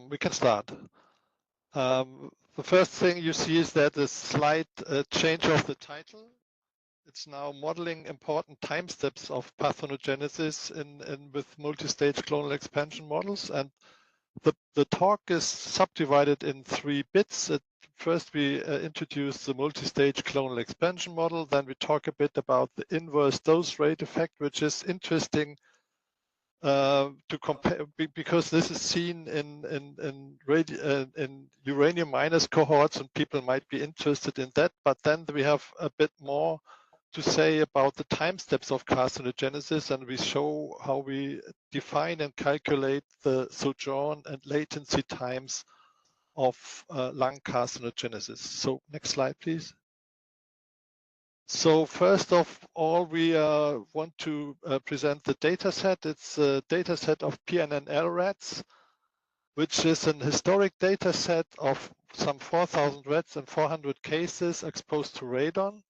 We can start. The first thing you see is that a slight change of the title. It's now modeling important time steps of parthenogenesis with multi-stage clonal expansion models. And the talk is subdivided in 3 bits. First, we introduce the multi-stage clonal expansion model. Then we talk a bit about the inverse dose rate effect, which is interesting to compare, because this is seen in uranium minus cohorts, and people might be interested in that. But then we have a bit more to say about the time steps of carcinogenesis, and we show how we define and calculate the sojourn and latency times of lung carcinogenesis. So next slide, please. So first of all, we want to present the data set. It's a data set of PNNL rats, which is an historic data set of some 4,000 rats and 400 cases exposed to radon.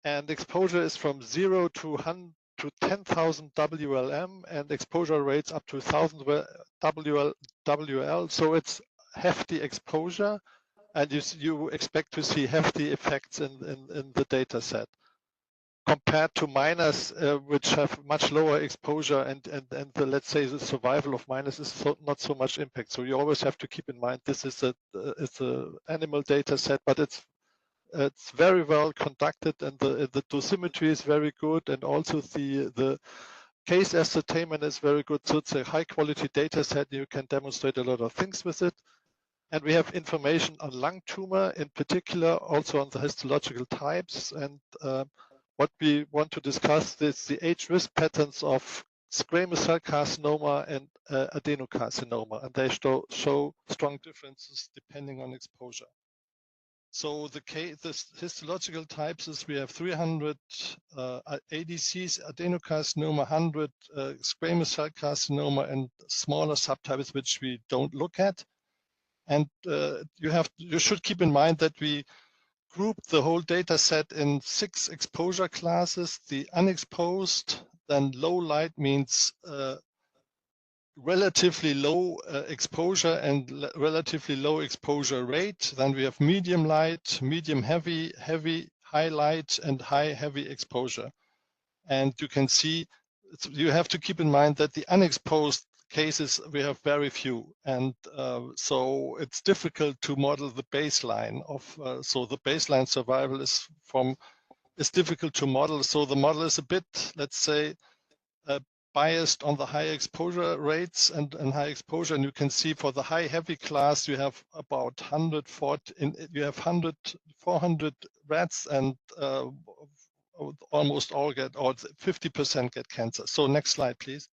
And exposure is from 0 to 10,000 WLM, and exposure rates up to 1,000 WL. So it's hefty exposure, and you expect to see hefty effects in the data set compared to miners, which have much lower exposure, and let's say the survival of miners is not so much impact. So you always have to keep in mind this is it's a animal data set, but it's very well conducted, and the dosimetry is very good, and also the case ascertainment is very good. So it's a high quality data set. You can demonstrate a lot of things with it. And we have information on lung tumor in particular, also on the histological types. And what we want to discuss is the age risk patterns of squamous cell carcinoma and adenocarcinoma, and they show strong differences depending on exposure. So the histological types is we have 300 ADCs, adenocarcinoma, 100 squamous cell carcinoma, and smaller subtypes which we don't look at. And you should keep in mind that we grouped the whole data set in 6 exposure classes. The unexposed, then low light means relatively low exposure and relatively low exposure rate. Then we have medium light, medium heavy, heavy, high light, and high heavy exposure. And you can see, you have to keep in mind that the unexposed cases, we have very few. And so it's difficult to model the baseline of, so the baseline survival is difficult to model. So the model is a bit, let's say, biased on the high exposure rates and high exposure. And you can see for the high heavy class, you have about 400 rats, and almost all get, or 50% get cancer. So next slide, please.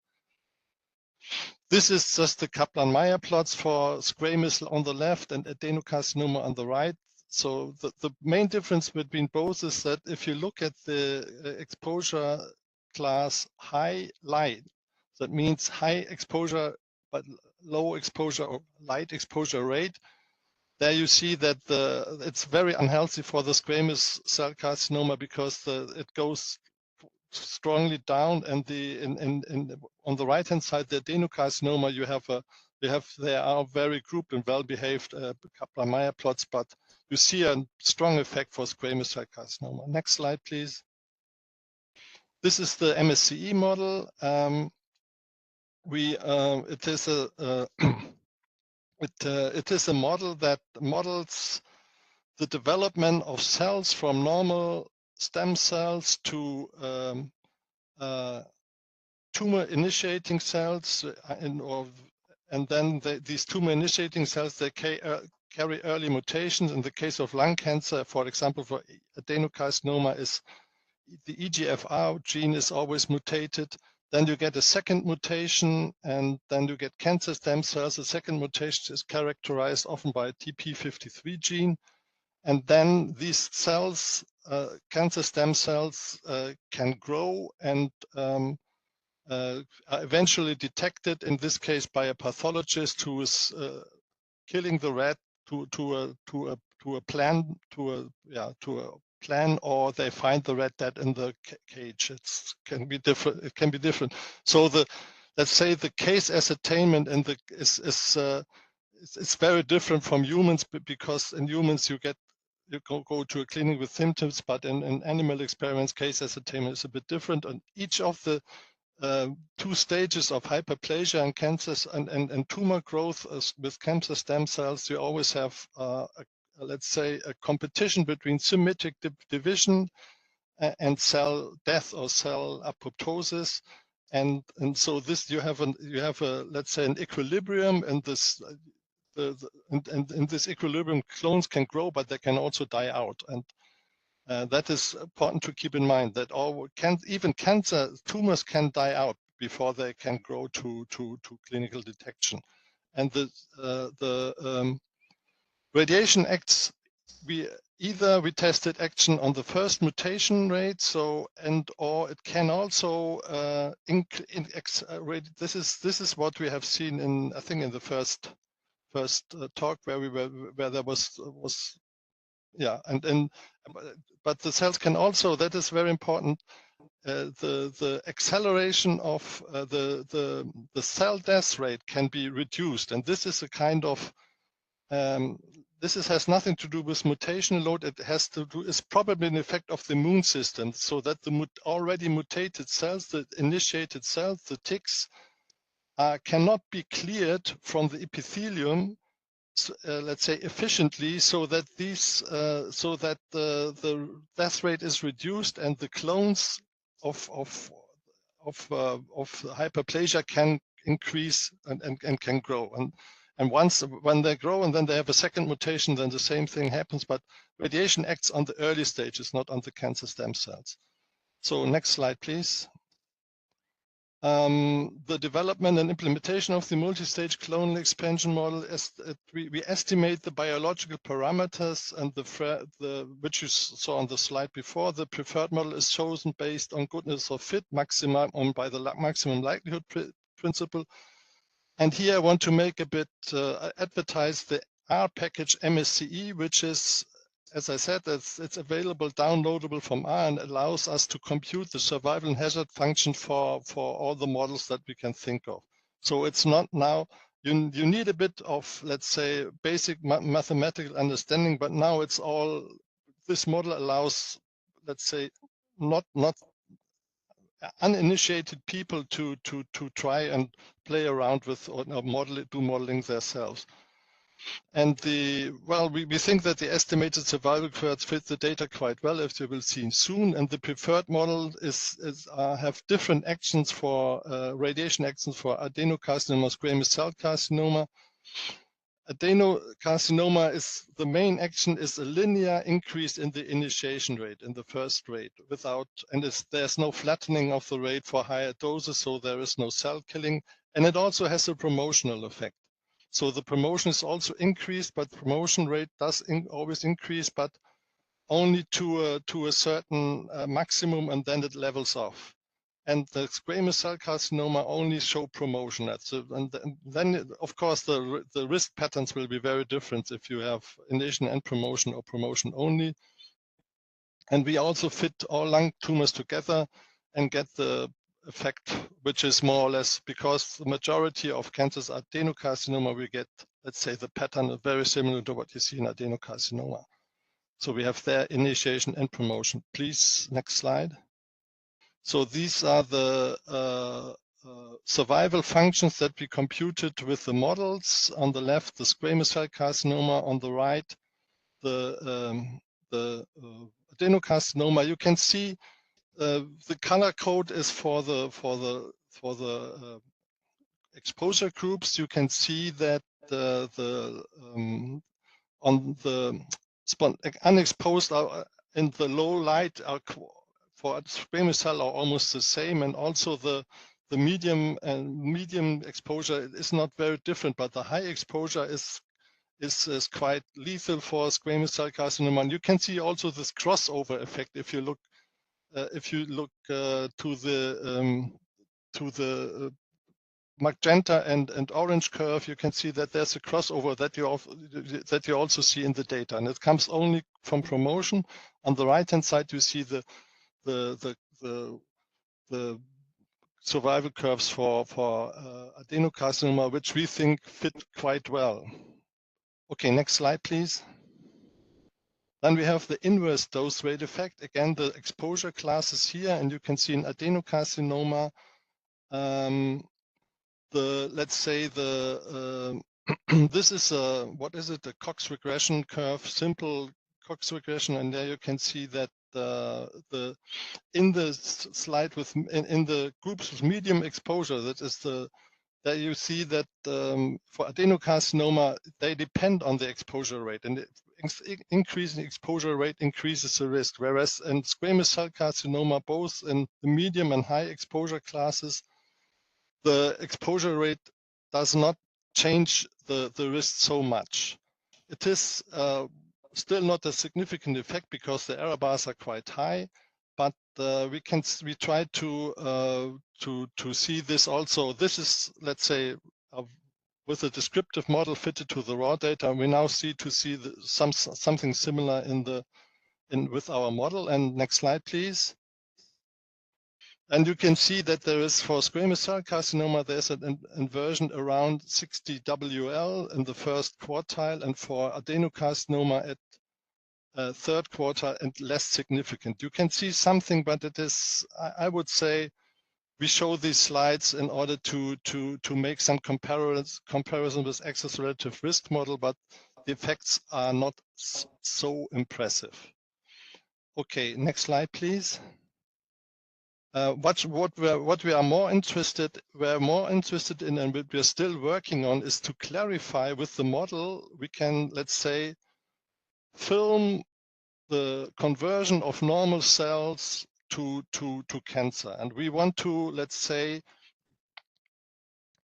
This is just the Kaplan-Meier plots for squamous on the left and adenocarcinoma on the right. So the main difference between both is that if you look at the exposure class high light, that means high exposure but low exposure or light exposure rate, there you see that it's very unhealthy for the squamous cell carcinoma, because it goes strongly down, and on the right hand side, the adenocarcinoma, they are very grouped and well behaved Kaplan-Meier plots, but you see a strong effect for squamous cell carcinoma. Next slide, please. This is the MSCE model. It is a model that models the development of cells from normal stem cells to tumor initiating cells, and then these tumor initiating cells, they carry early mutations. In the case of lung cancer, for example, for adenocarcinoma, is the EGFR gene is always mutated. Then you get a second mutation, and then you get cancer stem cells. The second mutation is characterized often by a TP53 gene. And then these cells, cancer stem cells, can grow and are eventually detected, in this case by a pathologist who is killing the rat to a plan, or they find the rat dead in the cage. It can be different. It can be different. So let's say the case ascertainment and it's very different from humans, because in humans you go to a clinic with symptoms, but in animal experiments, case ascertainment is a bit different. And each of the two stages of hyperplasia and cancers and tumor growth with cancer stem cells, you always have, let's say, a competition between symmetric division and cell death or cell apoptosis. And so this you have a let's say an equilibrium, and this and in this equilibrium clones can grow, but they can also die out. And that is important to keep in mind, that even cancer tumors can die out before they can grow to clinical detection. And the radiation acts, we tested action on the first mutation rate, or it can also this is what we have seen in, I think, in the first talk, where there was yeah, but the cells can also, that is very important, the acceleration of the cell death rate can be reduced, and this is a kind of has nothing to do with mutational load. It has to do, is probably an effect of the immune system, so that the already mutated cells, the initiated cells, the ticks, cannot be cleared from the epithelium, let's say, efficiently, so that the death rate is reduced, and the clones of hyperplasia can increase and can grow. And when they grow and then they have a second mutation, then the same thing happens. But radiation acts on the early stages, not on the cancer stem cells. So next slide, please. The development and implementation of the multi-stage clonal expansion model is we estimate the biological parameters, and which you saw on the slide before. The preferred model is chosen based on goodness of fit, maximum by the maximum likelihood principle. And here I want to make a bit advertise the R package MSCE, which is, as I said, it's available, downloadable from R, and allows us to compute the survival and hazard function for all the models that we can think of. So it's not now, you need a bit of, let's say, basic mathematical understanding, but now it's all, this model allows, let's say, not uninitiated people to try and play around with or do modeling themselves. And we think that the estimated survival curves fit the data quite well, as you will see soon. And the preferred model have different actions for radiation actions for adenocarcinoma, squamous cell carcinoma. Adenocarcinoma is the main action is a linear increase in the initiation rate, in the first rate, there's no flattening of the rate for higher doses, so there is no cell killing, and it also has a promotional effect. So the promotion is also increased, but promotion rate does always increase, but only to a certain maximum, and then it levels off. And the squamous cell carcinoma only show promotion. And then, of course, the risk patterns will be very different if you have initiation and promotion, or promotion only. And we also fit all lung tumors together and get the effect, which is more or less, because the majority of cancers are adenocarcinoma, we get, let's say, the pattern very similar to what you see in adenocarcinoma. So we have there initiation and promotion. Please, next slide. So these are the survival functions that we computed with the models. On the left, the squamous cell carcinoma. On the right, the adenocarcinoma. You can see the color code is for the exposure groups. You can see that on the unexposed in the low light are for squamous cell are almost the same, and also the medium exposure is not very different, but the high exposure is quite lethal for squamous cell carcinoma. And you can see also this crossover effect if you look to the magenta and orange curve. You can see that there's a crossover that you also see in the data, and it comes only from promotion. On the right hand side, you see the survival curves for adenocarcinoma, which we think fit quite well. Okay, next slide, please. Then we have the inverse dose rate effect. Again, the exposure classes here, and you can see in adenocarcinoma, let's say this is what is it? A Cox regression curve, simple Cox regression, and there you can see that in the slide in the groups with medium exposure, that is there you see that for adenocarcinoma they depend on the exposure rate, and increasing exposure rate increases the risk. Whereas in squamous cell carcinoma, both in the medium and high exposure classes, the exposure rate does not change the risk so much. It is still not a significant effect because the error bars are quite high, but we try to see this also. This is, let's say, with a descriptive model fitted to the raw data. We now see something similar with our model. And next slide, please. And you can see that there is, for squamous cell carcinoma, there's an inversion around 60 WL in the first quartile, and for adenocarcinoma at third quartile and less significant. You can see something, but it is, I would say, we show these slides in order to make some comparison with excess relative risk model, but the effects are not so impressive. Okay, next slide, please. What we are more interested in, and what we're still working on, is to clarify with the model. We can, let's say, film the conversion of normal cells to cancer, and we want to, let's say,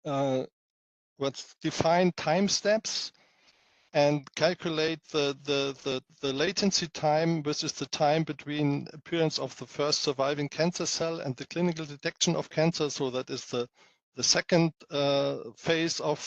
let's define time steps and calculate the latency time, which is the time between appearance of the first surviving cancer cell and the clinical detection of cancer. So that is the second phase of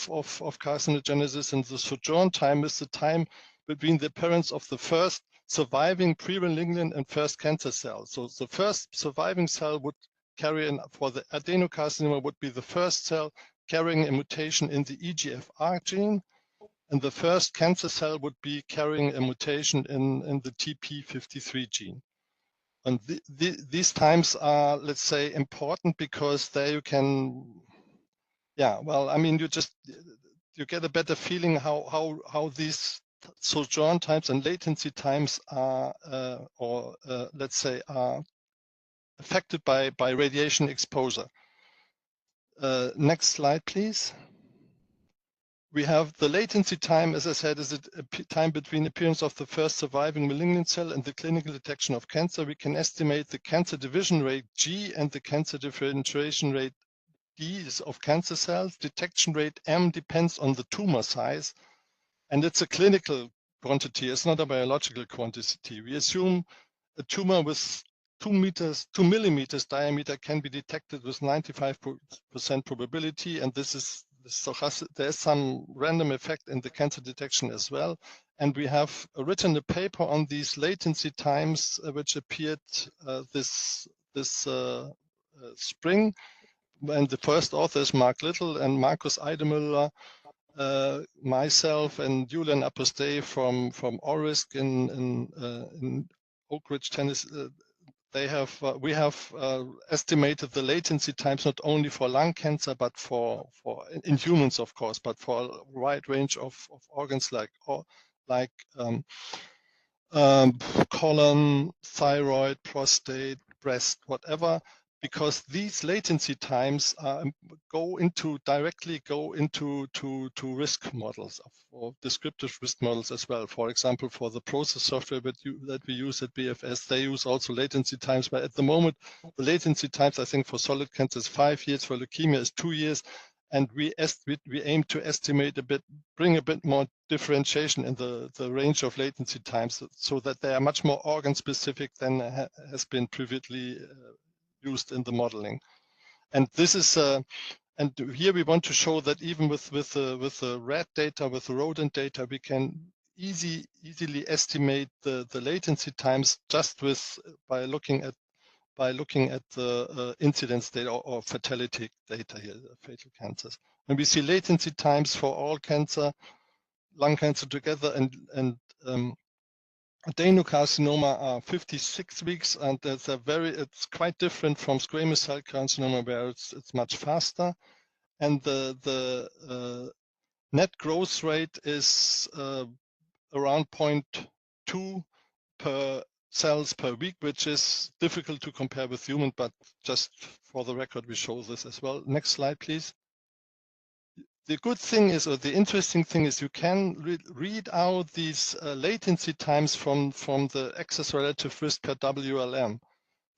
carcinogenesis, and the sojourn time is the time between the appearance of the first surviving pre-malignant and first cancer cell. So the first surviving cell would carry, for the adenocarcinoma, would be the first cell carrying a mutation in the EGFR gene, and the first cancer cell would be carrying a mutation in the TP53 gene. And these times are, let's say, important because there you can, yeah, well, I mean, you get a better feeling how these sojourn times and latency times are, let's say, are affected by radiation exposure. Next slide, please. We have the latency time, as I said, is a time between appearance of the first surviving malignant cell and the clinical detection of cancer. We can estimate the cancer division rate G and the cancer differentiation rate D of cancer cells. Detection rate M depends on the tumor size, and it's a clinical quantity. It's not a biological quantity. We assume a tumor with 2 millimeters diameter can be detected with 95% probability, and this is there's some random effect in the cancer detection as well. And we have written a paper on these latency times, which appeared this spring. And the first authors, Mark Little and Markus Eidemüller, myself and Julian Aposte from ORISC in Oak Ridge, Tennessee. We have estimated the latency times not only for lung cancer, but in humans, of course, but for a wide range of organs like colon, thyroid, prostate, breast, whatever, because these latency times directly go into risk models, or descriptive risk models as well. For example, for the process software that we use at BFS, they use also latency times, but at the moment, the latency times, I think, for solid cancer is 5 years, for leukemia is 2 years, and we aim to estimate bring a bit more differentiation in the range of latency times, so that they are much more organ specific than has been previously used in the modeling. And this is, and here we want to show that even with the rat data, with the rodent data, we can easily estimate the latency times just by looking at looking at the incidence data or fatality data here, fatal cancers. And we see latency times for all cancer, lung cancer together, and adenocarcinoma are 56 weeks, and it's quite different from squamous cell carcinoma, where it's much faster. And the net growth rate is around 0.2 per cells per week, which is difficult to compare with human, but just for the record, we show this as well. Next slide, please. The good thing is, or the interesting thing is, you can read out these latency times from the excess relative risk per WLM.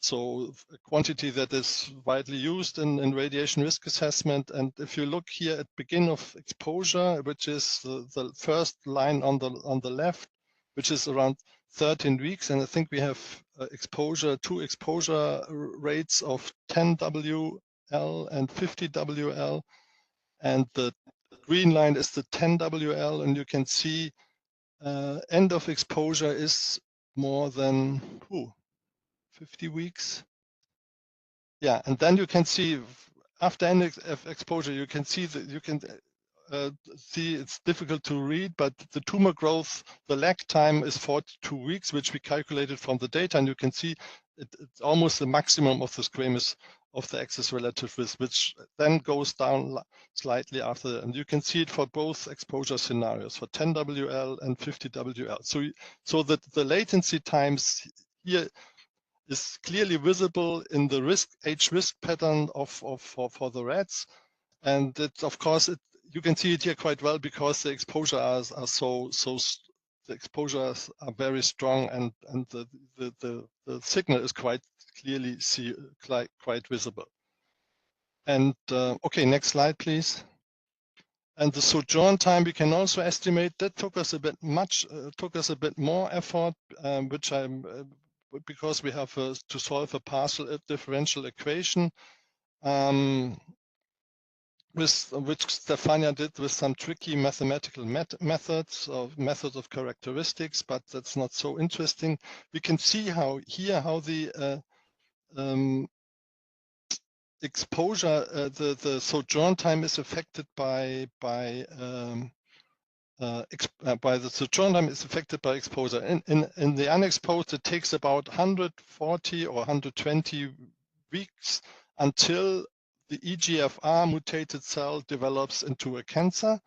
So a quantity that is widely used in radiation risk assessment. And if you look here at begin of exposure, which is the first line on the left, which is around 13 weeks, and I think we have two exposure rates of 10 WL and 50 WL, and the green line is the 10 WL, and you can see end of exposure is more than 50 weeks. Yeah, and then you can see after end exposure, you can see that you can see it's difficult to read, but the tumor growth, the lag time is 42 weeks, which we calculated from the data, and you can see it's almost the maximum of the squamous of the excess relative risk, which then goes down slightly after, and you can see it for both exposure scenarios, for 10 WL and 50 WL. So that the latency times here is clearly visible in the age risk pattern for the rats, and it's of course you can see it here quite well because the exposures are the exposures are very strong, and the signal is quite clearly quite visible. And okay, next slide, please. And the sojourn time we can also estimate. That took us a bit more effort, which because we have to solve a partial differential equation, which Stefania did with some tricky mathematical methods of characteristics, but that's not so interesting. We can see how the exposure, the sojourn time is affected by the sojourn time is affected by exposure. In the unexposed, it takes about 140 or 120 weeks until the EGFR mutated cell develops into a cancer,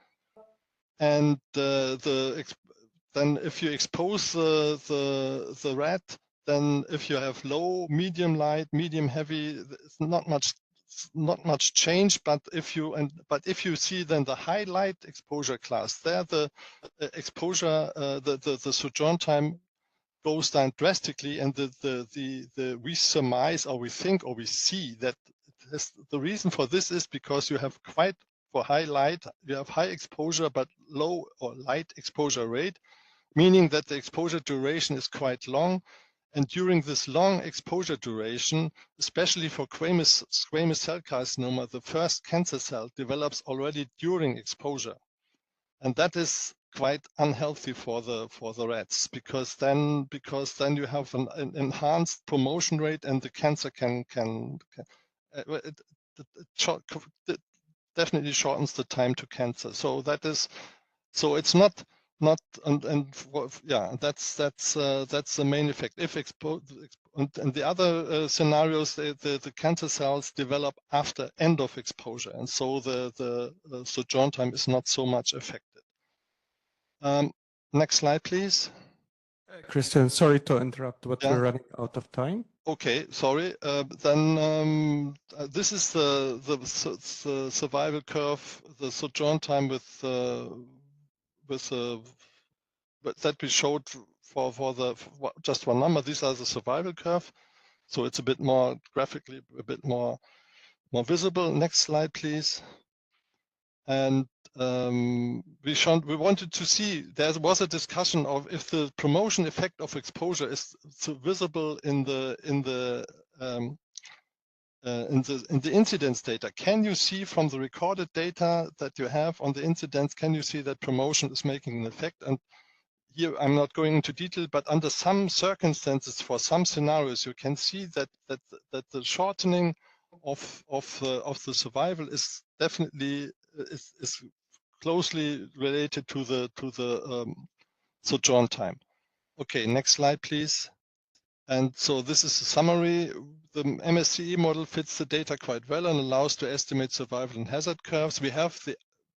and then if you expose the rat, then if you have low, medium light, medium heavy, it's not much change. But if you see then the high light exposure class, there the exposure the sojourn time goes down drastically, and we surmise, or we think, or we see that the reason for this is because you have for high light, you have high exposure but low or light exposure rate, meaning that the exposure duration is quite long. And during this long exposure duration, especially for squamous cell carcinoma, the first cancer cell develops already during exposure, and that is quite unhealthy for the rats, because then you have an enhanced promotion rate, and the cancer it definitely shortens the time to cancer. So it's not yeah, that's the main effect. If and the other scenarios, the cancer cells develop after end of exposure, and so the sojourn time is not so much affected. Next slide, please. Christian, sorry to interrupt, but we're running out of time. Okay, sorry. Then this is the survival curve, the sojourn time with that we showed for just one number. These are the survival curve, so it's a bit more graphically, a bit more visible. Next slide, please. And we wanted to see, there was a discussion of if the promotion effect of exposure is so visible in the incidence data. Can you see from the recorded data that you have on the incidence, can you see that promotion is making an effect? And here I'm not going into detail, but under some circumstances, for some scenarios, you can see that the shortening of the survival is definitely is closely related to the sojourn time. Okay, next slide, please. And so this is a summary. The MSCE model fits the data quite well and allows to estimate survival and hazard curves. We have the,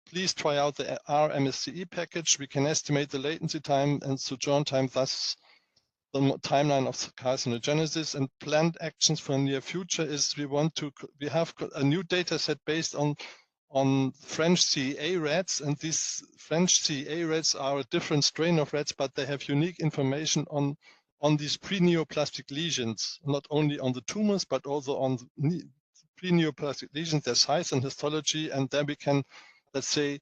please try out the R-MSCE package. We can estimate the latency time and sojourn time, thus the timeline of carcinogenesis. And planned actions for the near future is we have a new data set based on French CEA rats, and these French CEA rats are a different strain of rats, but they have unique information on these pre-neoplastic lesions, not only on the tumors, but also on the pre-neoplastic lesions, their size and histology, and then we can, let's say,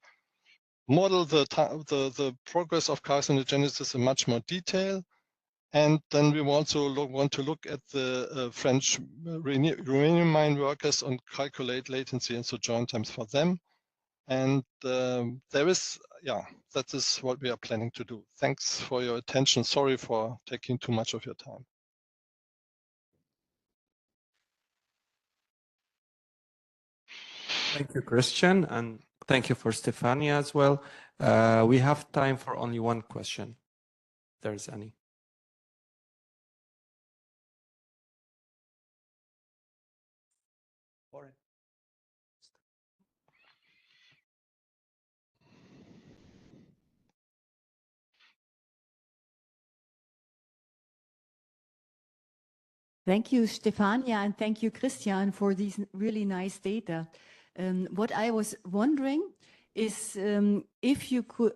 model the progress of carcinogenesis in much more detail. And then we also want to look at the French uranium mine workers and calculate latency and sojourn times for them. And there is, yeah, that is what we are planning to do. Thanks for your attention. Sorry for taking too much of your time. Thank you, Christian, and thank you for Stefania as well. We have time for only one question, if there's any. Thank you, Stefania, and thank you, Christian, for these really nice data. What I was wondering is if you could,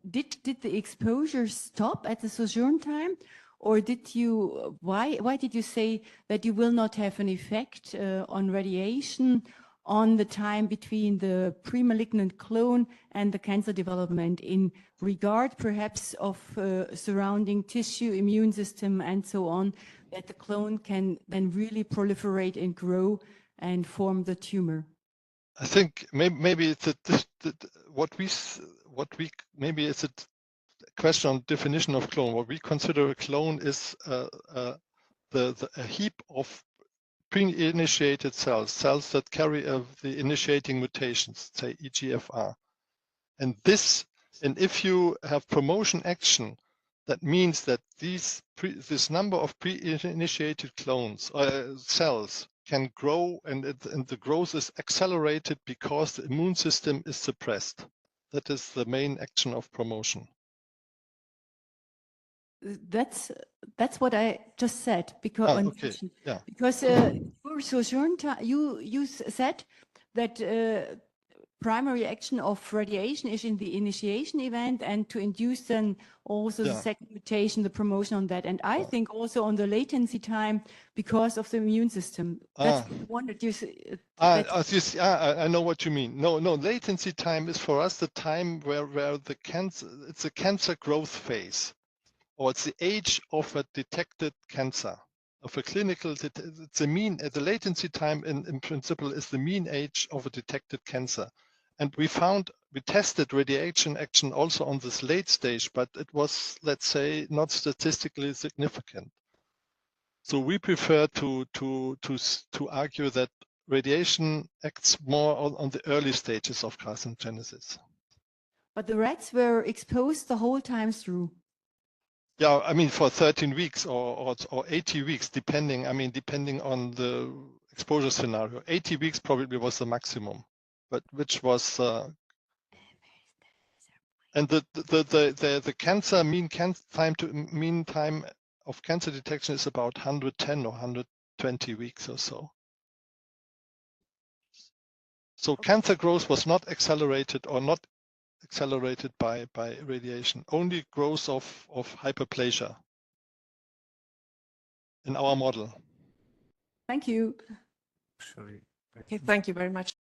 did the exposure stop at the sojourn time, or did you, why did you say that you will not have an effect on radiation on the time between the pre-malignant clone and the cancer development in regard perhaps of surrounding tissue, immune system, and so on, that the clone can then really proliferate and grow and form the tumor? I think maybe it's maybe it's a question on definition of clone. What we consider a clone is a heap of pre-initiated cells that carry the initiating mutations, say EGFR. And if you have promotion action, that means that this number of pre-initiated clones cells can grow, and the growth is accelerated because the immune system is suppressed. That is the main action of promotion. That's what I just said, because okay. Yeah. Because for sojourn time, you said that primary action of radiation is in the initiation event, and to induce then also the second mutation, the promotion on that. And I think also on the latency time because of the immune system. That's one that you. I know what you mean. No, latency time is for us the time where the cancer, it's a cancer growth phase, or it's the age of a detected cancer, of a clinical, it's the mean, the latency time in principle is the mean age of a detected cancer. And we tested radiation action also on this late stage, but it was, let's say, not statistically significant. So we prefer to argue that radiation acts more on the early stages of carcinogenesis. But the rats were exposed the whole time through. Yeah, I mean, for 13 weeks or 80 weeks, depending on the exposure scenario. 80 weeks probably was the maximum, but which was, and the cancer mean time of cancer detection is about 110 or 120 weeks or so. So cancer growth was not accelerated by radiation, only growth of hyperplasia in our model. Thank you. Actually, Okay, thank you very much.